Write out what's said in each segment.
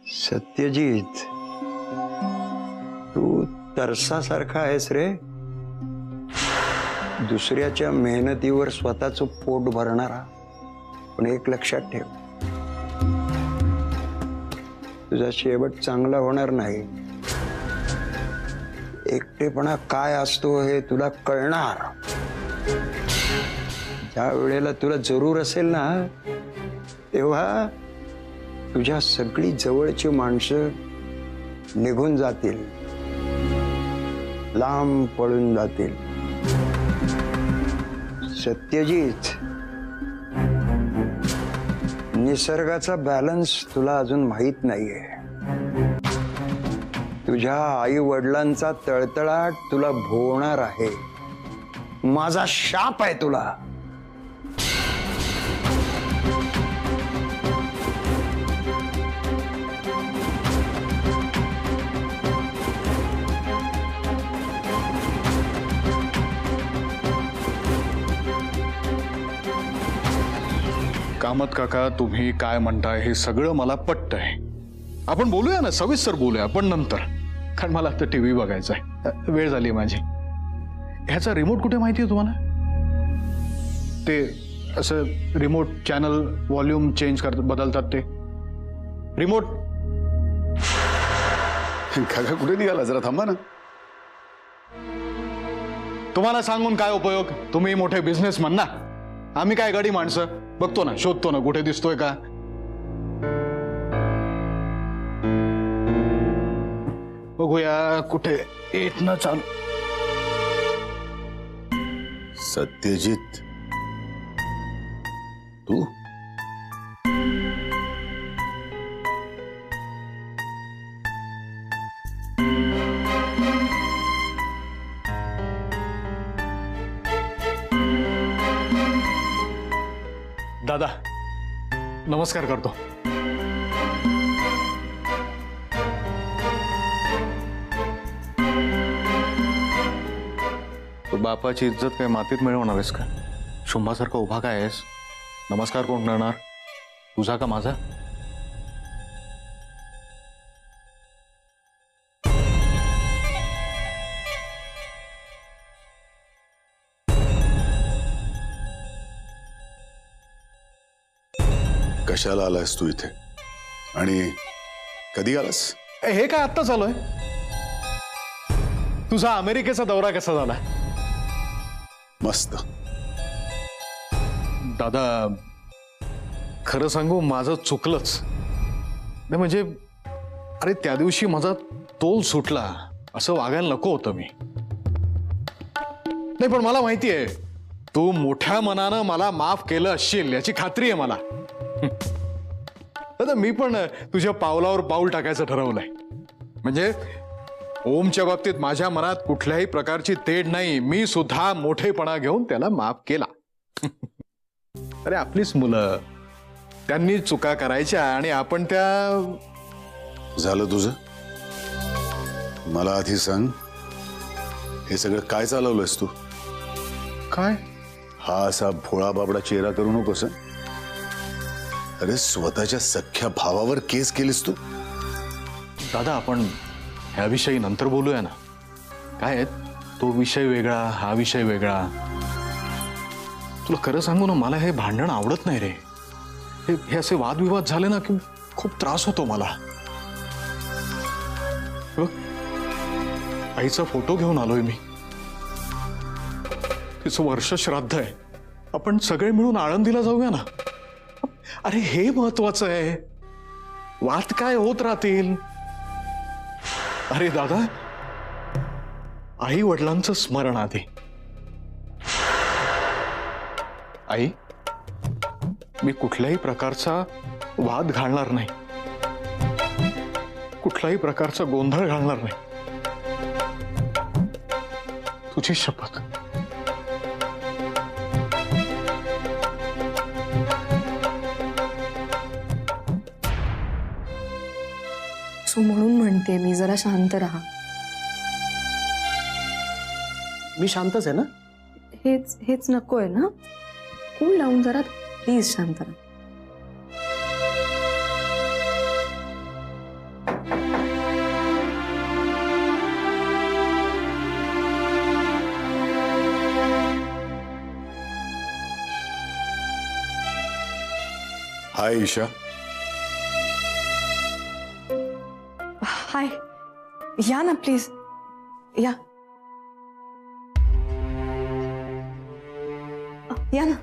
सत्यजित, तू तरसासारखा आहेस रे. दुसऱ्याच्या मेहनतीवर स्वतःचं पोट भरणारा. पण एक लक्षात ठेव, तुझा शेवट चांगला होणार नाही. एकटेपणा काय असतो हे तुला कळणार. ज्या वेळेला तुला जरूर असेल ना, तेव्हा तुझ्या सगळी जवळची माणसं निघून जातील, लांब पळून जातील. सत्यजित, निसर्गाचा बॅलन्स तुला अजून माहित नाहीये. तुझ्या आई वडिलांचा तळतळाट तुला भोवणार आहे. माझा शाप आहे तुला. कामत काका, तुम्ही काय म्हणताय हे सगळं मला पटतंय. आपण बोलूया ना, सविस्तर बोलूया आपण नंतर. कारण मला आता टीव्ही बघायचा आहे, वेळ झाली माझी. ह्याचा रिमोट कुठे माहिती आहे तुम्हाला? ते असं रिमोट चॅनल व्हॉल्यूम चेंज बदलतात ते रिमोट. काका कुठे निघाला? जरा थांबा ना. तुम्हाला सांगून काय उपयोग? तुम्ही मोठे बिझनेसमन ना, आम्ही काय गाडी माणसं. बघतो ना, शोधतो ना कुठे दिसतोय का. बघूया कुठे येत ना चालू. सत्यजित, तू दादा नमस्कार करतो. तू बापाची इज्जत काय मातीत मिळवणार आहेस का? शुंभासारखा उभा काय आहेस? नमस्कार कोण करणार, तुझा का माझा? कशाला आलायस तू इथे आणि कधी आलास? हे काय आत्ता चालूय? तुझा अमेरिकेचा दौरा कसा झाला? मस्त. दादा खरं सांगू, माझं चुकलंच. नाही म्हणजे अरे त्या दिवशी माझा तोल सुटला, असं वागायला नको होतं मी. नाही पण मला माहिती आहे तू मोठ्या मनानं मला माफ केलं असशील याची खात्री आहे मला. दादा मी पण तुझ्या पावलावर पाऊल टाकायचं ठरवलंय. म्हणजे ओमच्या बाबतीत माझ्या मनात कुठल्याही प्रकारची तेढ नाही. मी सुद्धा मोठेपणा घेऊन त्याला माफ केला. अरे आपलीच मुलं, त्यांनी चुका करायच्या आणि आपण त्या. झालं तुझं? मला आधी सांग, हे सगळं काय चालवलंयस तू? काय हा असा भोळा बाबडा चेहरा करू नकोस. अरे स्वतःच्या सख्या भावावर केस केलीस तू. दादा आपण ह्याविषयी नंतर बोलूया ना. काय आहे, तो विषय वेगळा, हा विषय वेगळा. तुला खरं सांगू ना, मला हे भांडण आवडत नाही रे. हे असे वादविवाद झाले ना की खूप त्रास होतो मला. बघ आईचा फोटो घेऊन आलोय मी. तिचं वर्ष श्राद्ध आहे. आपण सगळे मिळून आळंदीला जाऊया ना. अरे हे महत्वाचं आहे. वाद काय होत राहतील. अरे दादा, आई वडिलांचं स्मरण आधी. आई, मी कुठल्याही प्रकारचा वाद घालणार नाही, कुठल्याही प्रकारचा गोंधळ घालणार नाही. तुझी शपथ. म्हणून म्हणते मी, जरा शांत राहा. मी शांतच आहे ना. हेच नकोय ना. कूल लावून जरा प्लीज शांत राहा. हाय ईशा. हाय, या ना प्लीज, या या ना.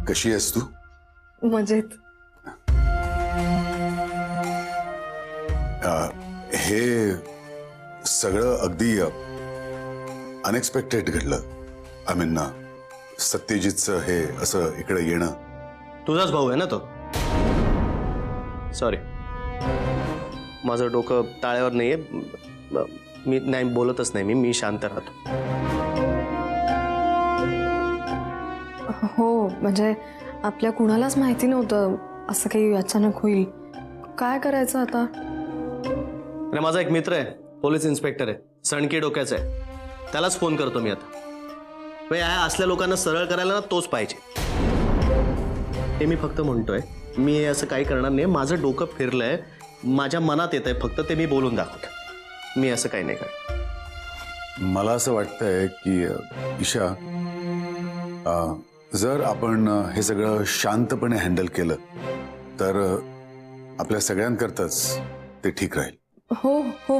कशी आहेस तू? मजेत. हे सगळं अगदी अनएक्सपेक्टेड घडलं. आय मीन सत्यजितचं हे असं इकडे येणं. तुझाच भाऊ आहे ना तो. सॉरी, माझं डोकं ताळ्यावर नाहीये. मी नाही बोलतच नाही. मी शांत राहतो. हो, म्हणजे आपल्या कुणालाच माहिती नव्हतं असं काही अचानक होईल. काय करायचं आता? आणि माझा एक मित्र आहे, पोलीस इन्स्पेक्टर आहे, सणकी डोक्याचा आहे. त्यालाच फोन करतो मी आता. असल्या लोकांना सरळ करायला ना तोच पाहिजे. हे मी फक्त म्हणतोय, मी हे असं काही करणार नाही. माझं डोकं फिरलंय, माझ्या मनात येत आहे, फक्त ते मी बोलून दाखवतो. मी असं काही नाही करत. मला असं वाटतंय की ईशा, जर आपण हे सगळं शांतपणे हँडल केलं तर आपल्या सगळ्यांकरताच ते ठीक राहील. हो हो,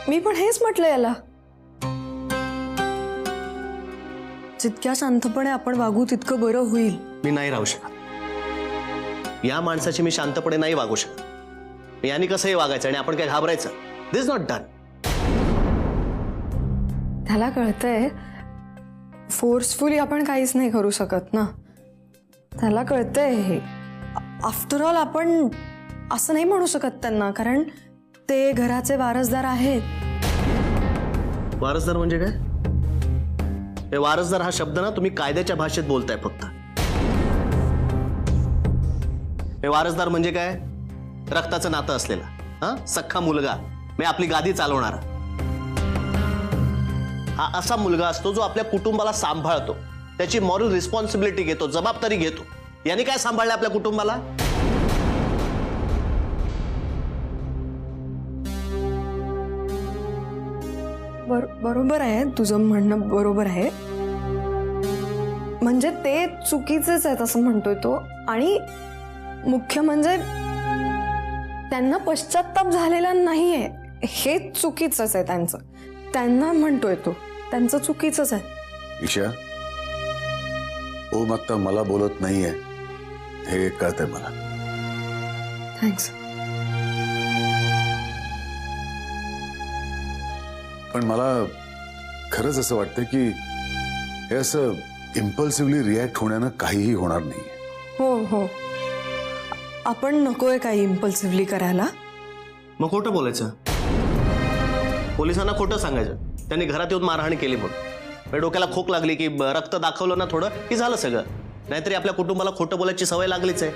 मी पण हेच म्हटलं याला. जितक्या शांतपणे आपण वागू तितकं बरं होईल. मी नाही राहू शकत. या माणसाची मी शांतपणे नाही वागू शकत. यांनी कसंही वागायचं आणि आपण काय घाबरायचं? दिस इज नॉट डन. त्याला कळतंय फोर्सफुली आपण काहीच नाही करू शकत ना. त्याला कळतंय हे. आफ्टर ऑल आपण असं नाही म्हणू शकत त्यांना, कारण ते घराचे वारसदार आहेत. वारसदार म्हणजे काय? हे वारसदार हा शब्द ना तुम्ही कायद्याच्या भाषेत बोलताय फक्त. हे वारसदार म्हणजे काय? रक्ताचं नातं असलेला, हा सख्खा मुलगा, मी आपली गादी चालवणारा. हा असा मुलगा असतो जो आपल्या कुटुंबाला सांभाळतो, त्याची मॉरल रिस्पॉन्सिबिलिटी घेतो, जबाबदारी घेतो. यांनी काय सांभाळलं आपल्या कुटुंबाला? बरोबर आहे, तुझं म्हणणं बरोबर आहे. म्हणजे ते चुकीचेच आहेत असं म्हणतोय तो. आणि मुख्य म्हणजे त्यांना पश्चाताप झालेला नाहीये, हे चुकीचंच आहे त्यांचं. त्यांना म्हणतोय तो, त्यांचं चुकीचंच आहे. ईशा, ओम आत्ता मला बोलत नाहीये हे कळतंय मला. थँक्स. पण मला खरंच असं वाटतं की हे असं इम्पल्सिव्हली रिॲक्ट होण्यानं काहीही होणार नाहीये. हो हो, आपण नकोय काही इम्पल्सिव्हली करायला. मग खोटं बोलायचं, पोलिसांना खोटं सांगायचं. त्यांनी घरात येऊन मारहाण केली म्हणून. डोक्याला खोक लागली की रक्त दाखवलं ना थोडं की झालं सगळं. नाहीतरी आपल्या कुटुंबाला खोटं बोलायची सवय लागलीच आहे.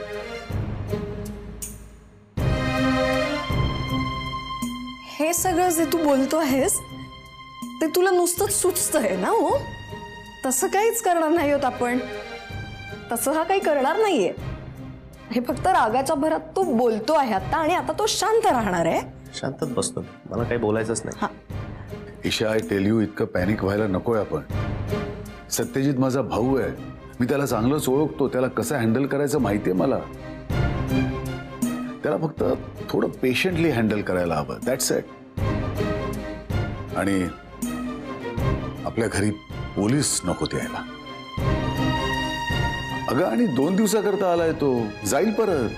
हे सगळं जे तू बोलतो आहेस ते तुला नुसतंच सुचतंय ना. हो, तसं काहीच करणार नाही होत आपण. तसं हा काही करणार नाहीये. हे फक्त रागाच्या भरात तो बोलतो आहे आता, आणि आता तो शांत राहणार आहे. शांतच बसतो, मला काही बोलायचंच नाही. ईशा, आय टेल यू, इतकं पॅनिक व्हायला नकोय आपण. सत्यजित माझा भाऊ आहे, मी त्याला चांगलंच ओळखतो. त्याला कसं हँडल करायचं माहितीये मला. त्याला फक्त थोडं पेशंटली हँडल करायला हवं. That's it. आणि आपल्या घरी पोलीस नको यायला. अगं, आणि 2 दिवसाकरता आलाय तो, जाईल परत.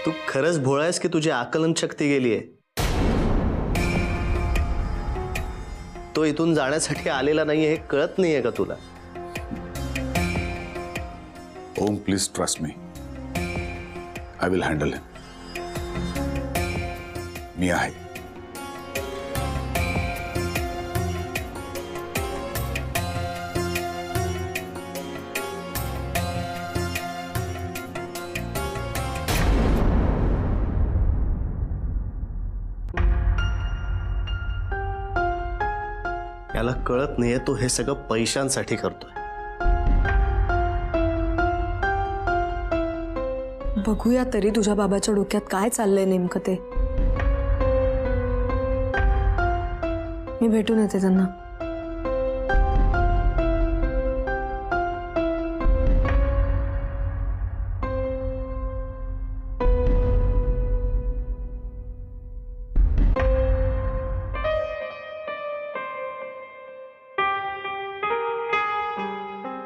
तू खरंच भोळा आहेस की तुझी आकलन शक्ती गेलीये? तो इथून जाण्यासाठी आलेला नाहीये हे कळत नाहीये का तुला? Om, please trust me. I will handle him. मी आहे. याला कळत नाहीये तो हे सगळं पैशांसाठी करतोय. बघूया तरी तुझ्या बाबाच्या डोक्यात काय चाललंय नेमकं ते. मी भेटून येते त्यांना.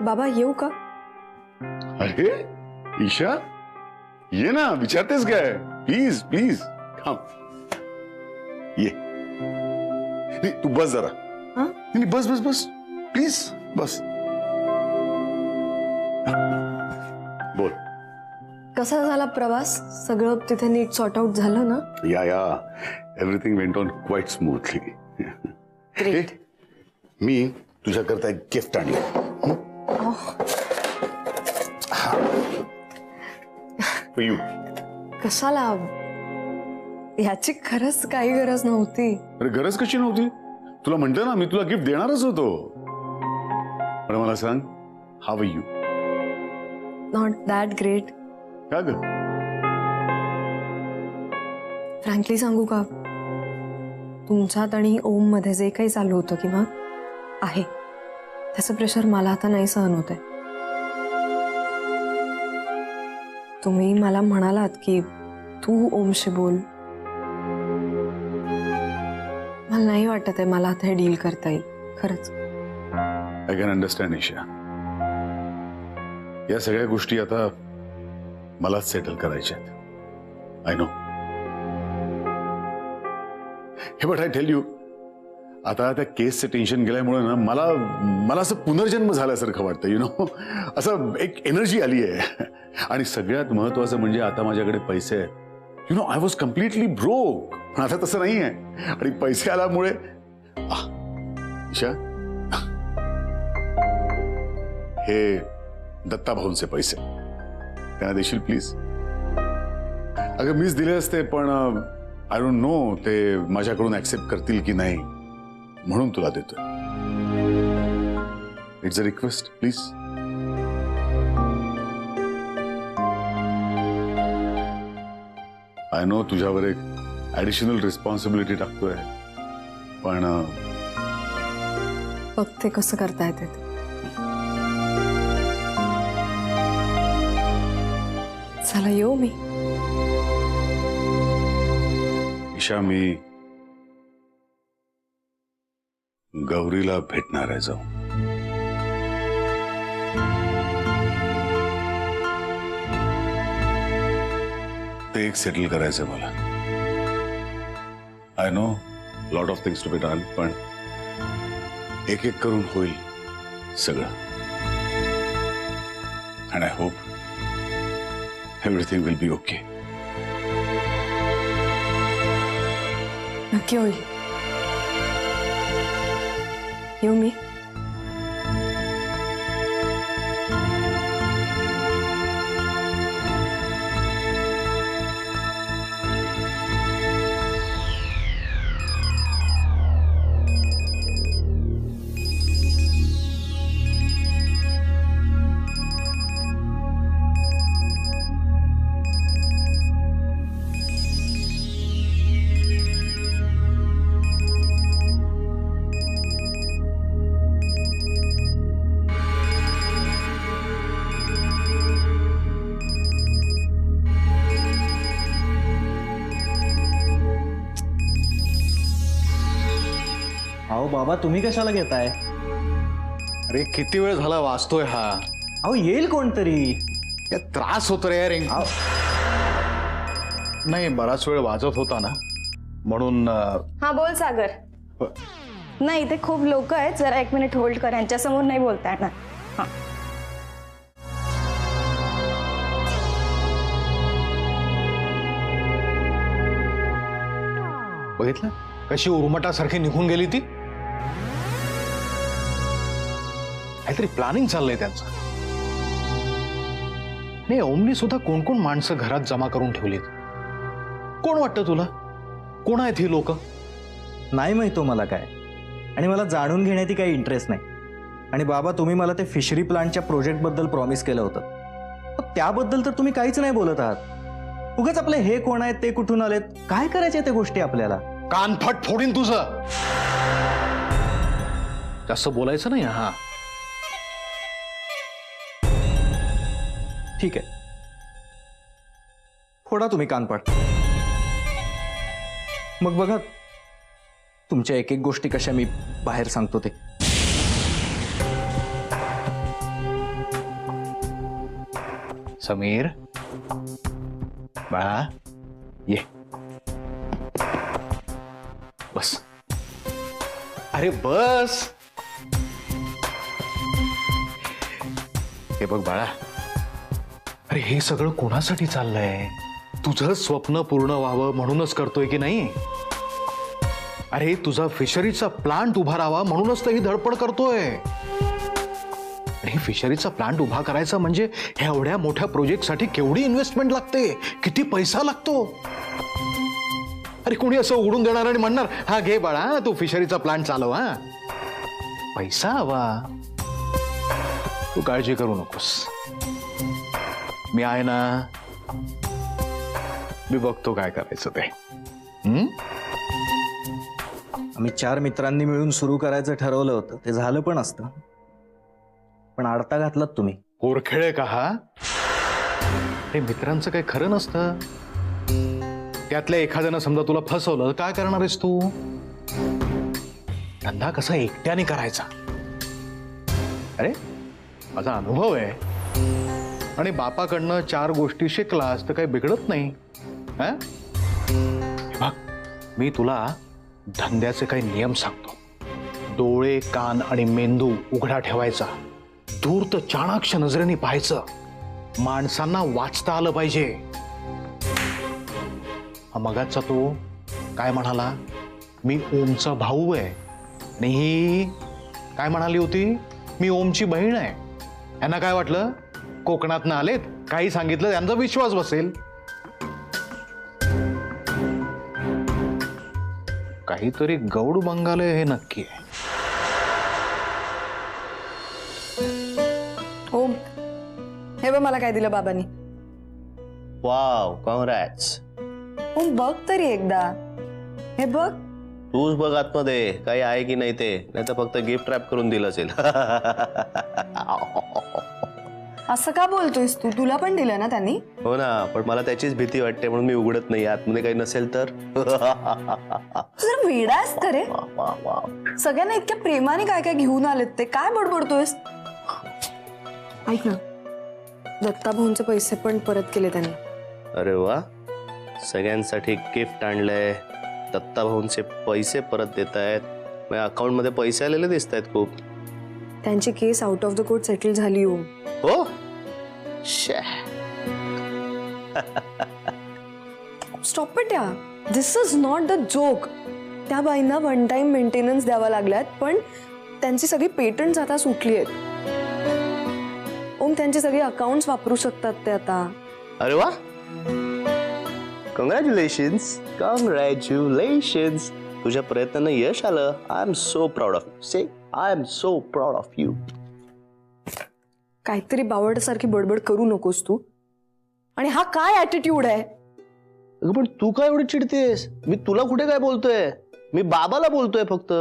बाबा येऊ का? अरे ईशा, ये ना, विचारतेस काय? प्लीज प्लीज थांब, ये. नाही तू बस जरा. हा? नाही बस बस बस प्लीज बस. बोल. कसा झाला प्रवास? सगळं तिथे नीट सॉर्ट आउट झालं ना? या everything went on quite smoothly. Great. मी तुझ्याकरता एक गिफ्ट आणलं. यू. कशाला? ह्याची खरंच काही गरज नव्हती. अरे गरज कशी नव्हती? तुला म्हटलं ना मी तुला गिफ्ट देणारच होतो. पण मला सांग, how are you? Not that great. का ग? फ्रँकली सांगू का, तुमच्यात आणि ओम मध्ये जे काही चालू होतं किंवा आहे त्याचं प्रेशर मला आता नाही सहन होत आहे. तुम्ही मला म्हणालात की तू ओमशी बोल. मला नाही वाटत आहे मला आता हे डील करता येईल खरंच. I can understand Isha. या सगळ्या गोष्टी आता मलाच सेटल करायच्या आहेत. I know. हे बट आय टेल यू, आता त्या केसचं टेन्शन गेल्यामुळे ना मला असं पुनर्जन्म झाल्यासारखं वाटतं. यु नो, असं एक एनर्जी आली आहे. आणि सगळ्यात महत्वाचं म्हणजे आता माझ्याकडे पैसे आहेत. You know, I was completely broke. पण आता तसं नाही आहे. आणि पैसे आल्यामुळे ईशा, हे दत्ता भाऊंचे पैसे त्यांना देशील प्लीज? अगं मीच दिले असते, पण आय डोंट नो ते माझ्याकडून ऍक्सेप्ट करतील की नाही, म्हणून तुला देतोय. It's a request please. I know तुझ्यावर एक ऍडिशनल रिस्पॉन्सिबिलिटी टाकतोय, पण बघते कसं करता येते. चला येऊ मी. ईशा, मी गौरीला भेटणार आहे. जाऊ. ते एक सेटल करायचंय मला. I know lot of things to be done, पण एक एक करून होईल सगळं. And I hope everything will be okay. नक्की होईल. येऊ मी. अहो बाबा, तुम्ही कशाला घेताय? अरे किती वेळ झाला वाचतोय हा. अहो येईल कोणतरी. या त्रास होतो रे यार. नाही, बराच वेळ वाजत होता ना, म्हणून हा बोल सागर. नाही ते खूप लोक आहेत, जरा 1 मिनिट होल्ड कर. यांच्या समोर नाही बोलता येणार. हा. बघितलं कशी उर्मटासारखी निघून गेली ती. काहीतरी प्लॅनिंग चाललंय त्यांचं. नाही, ओमनी सुद्धा कोण कोण माणसं घरात जमा करून ठेवलीत. कोण वाटतं तुला? कोण आहेत ही लोक? नाही माहितो मला काय, आणि मला जाणून घेण्यात काही इंटरेस्ट नाही. आणि बाबा, तुम्ही मला ते फिशरी प्लांटच्या प्रोजेक्टबद्दल प्रॉमिस केलं होतं, पण त्याबद्दल तर तुम्ही काहीच नाही बोलत आहात. उगाच आपले हे कोण आहेत, ते कुठून आलेत, काय करायचे त्या गोष्टी आपल्याला? कानफट फोडीन तुझं. जास्त बोलायचं नाही. हा ठीक आहे, फोडा तुम्ही कानपाड. मग बघा तुमच्या एक एक गोष्टी कशा मी बाहेर सांगतो ते. समीर बाळा ये बस. अरे बस. हे बघ बाळा, अरे हे सगळं कोणासाठी चाललंय? तुझं स्वप्न पूर्ण व्हावं म्हणूनच करतोय की नाही? अरे तुझा फिशरीचा प्लांट उभा राहावा म्हणूनच तर ही धडपड करतोय. आणि फिशरीचा प्लांट उभा करायचा म्हणजे एवढ्या मोठ्या प्रोजेक्टसाठी केवढी इन्व्हेस्टमेंट लागते, किती पैसा लागतो. अरे कोणी असं उघडून देणार आणि म्हणणार हा घे बाळा तू फिशरीचा प्लांट चालव. हा पैसा हवा. तू काळजी करू नकोस, मी आहे ना. मी बघतो काय करायचं ते. आम्ही 4 मित्रांनी मिळून सुरू करायचं ठरवलं होतं, ते झालं पण असतं, पण आडता घातलात तुम्ही. पोरखेळे का हा? हे मित्रांचं काही खरं नसतं. त्यातल्या एखाद्यानं समजा तुला फसवलं काय करणार आहेस तू? धंदा कसा एकट्याने करायचा? अरे माझा अनुभव आहे आणि बापाकडनं 4 गोष्टी शिकलास तर काही बिघडत नाही. बघ मी तुला धंद्याचे काही नियम सांगतो. डोळे, कान आणि मेंदू उघडा ठेवायचा. धूर्त चाणाक्ष नजरेने पाहायचं. माणसांना वाचता आलं पाहिजे. हा मगाचा तो काय म्हणाला? मी ओमचा भाऊ आहे. आणि ही काय म्हणाली होती? मी ओमची बहीण आहे. यांना काय वाटलं कोकणातनं आलेत, काही सांगितलं त्यांचा विश्वास बसेल. काहीतरी गौड बंगाले हे नक्की आहे. ओम, हे बघ मला काय दिलं बाबांनी. Wow, congrats. ओम बघ तरी एकदा. हे बघ. तूच बघ आतमध्ये काही आहे की नाही ते, नाही तर फक्त गिफ्ट रॅप करून दिलं असेल. असं का बोलतोयस तू? तुला पण दिलं ना त्यांनी? हो ना, पण मला त्याचीच भीती वाटते म्हणून मी उघडत नाही. आतमध्ये काही नसेल तर. जर वेडास का रे? सगळ्यांना इतक्या प्रेमाने काय काय घेऊन आलेत ते, काय बडबडतोयस? ऐक ना, दत्ता भाऊंचे पैसे पण परत केले त्यांनी. अरे वा, सगळ्यांसाठी गिफ्ट आणलंय. दत्ता भाऊंचे पैसे परत देत आहेत. माझ्या अकाउंट मध्ये पैसे आलेले दिसत आहेत खूप. त्यांची case out of the court settle झाली. हो हो. स्टॉप इट या. This is not the joke. त्या बाईंना 1 टाइम मेंटेनन्स द्यावा लागल्यात, पण त्यांची सगळी पेटंट्स आता सुटली आहेत. ओम, त्यांचे सगळे अकाउंट्स वापरू शकतात ते आता. अरे वा, कॉंग्रॅच्युलेशन्स. कॉंग्रॅच्युलेशन्स. तुझ्या प्रयत्नांना यश आलं. I am so proud of you. Say I am so proud of you. काहीतरी बावडसारखी बडबड करू नकोस तू. आणि हा काय ऍटिट्यूड आहे? पण तू काय एवढी चिडतेस? मी तुला कुठे काय बोलतोय? मी बाबाला बोलतोय फक्त.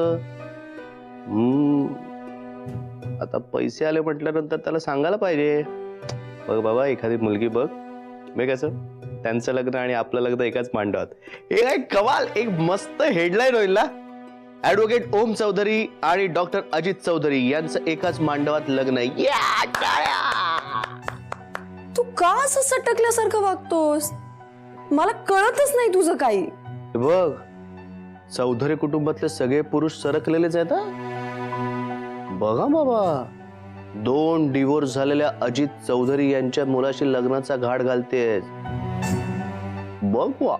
आता पैसे आले म्हटल्यानंतर त्याला सांगायला पाहिजे. बघ बाबा, एखादी मुलगी बघ. मी कसं त्यांचं लग्न आणि आपलं लग्न एकाच मांडवात. हे काय कमाल, एक मस्त हेडलाईन होईल ना. ऍडव्होकेट ओम चौधरी आणि डॉक्टर अजित चौधरी यांचं एकाच मांडवात लग्न. तू का असं सटकल्यासारखं वागतोस? मला कळतच नाही तुझं काही. बघ, चौधरी कुटुंबातले सगळे पुरुष सरकलेलेच आहेत. बघा बाबा, 2 डिवोर्स झालेल्या अजित चौधरी यांच्या मुलाशी लग्नाचा घाट घालते. बघ वा.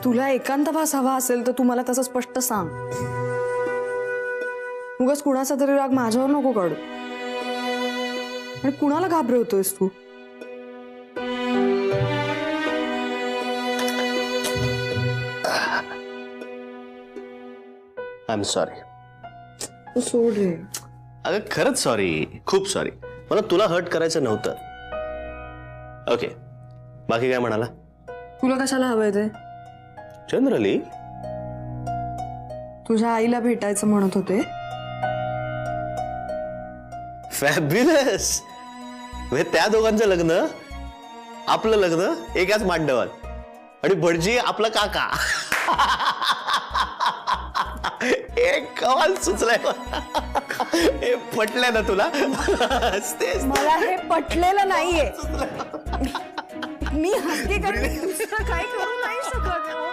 तुला एकांतवास हवा असेल तर तू मला तसं स्पष्ट सांग. उगाच कुणाचा तरी राग माझ्यावर नको काढू. आणि कुणाला घाबरवतोयस तू? I am sorry. तू सोड रे. अगं खरंच सॉरी, खूप सॉरी. मला तुला हर्ट करायचं नव्हतं. ओके, बाकी काय म्हणाला? तुला कशाला हवंय ते? जनरली तुझ्या आईला भेटायचं म्हणत होते. फॅब्युलस. त्या दोघांचं लग्न, आपलं लग्न एकाच मांडवात, आणि भटजी आपला काका. एक कमाल सुचलाय. हे पटलंय ना तुला? तेच. मला हे पटलेलं नाहीये. मी हक्की करून दुसरं काय करू नाही शकत.